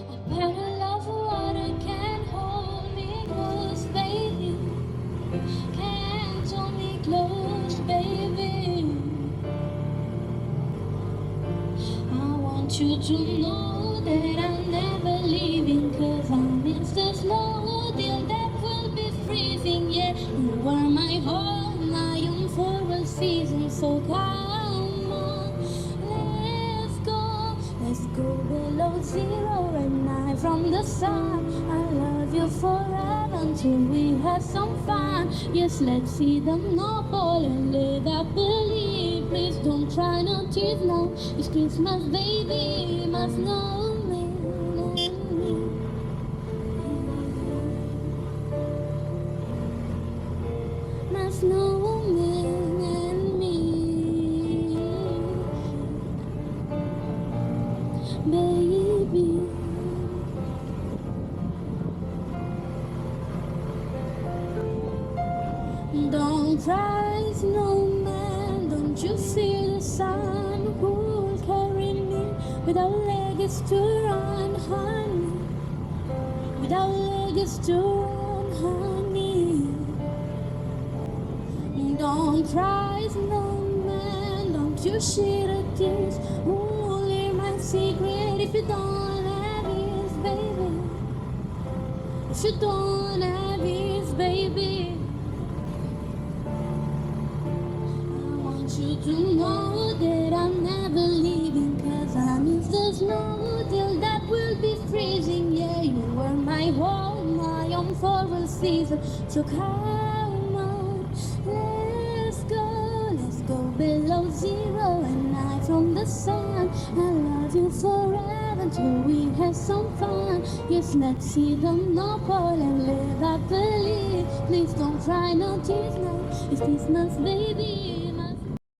A bottle of water can't hold me close, baby. Can't hold me close, baby. I want you to know that I'm never leaving, 'cause I'm in the slow till that will be freezing. Yeah, you are my home, my own for a season. So come on, let's go below zero and night from the sun. I love you forever until we have some fun. Yes, let's see them no ball and live happily. Please don't try no tease now. It's Christmas, baby, must know me. Must know me and me, baby. Don't cry, snowman, don't you see the sun who'll carry me without legs to run, honey, without legs to run, honey. Don't cry, snowman, don't you shed a tears, who'll hear my secret if you don't have his baby, if you don't have his baby. You to know that I'm never leaving, 'cause I'm in the snow till that will be freezing. Yeah, you were my home, my own for a season. So come on, let's go below zero and night from the sun. I love you forever until we have some fun. Yes, let's see the North Pole and live happily. Please don't cry no tears now. It's Christmas, baby.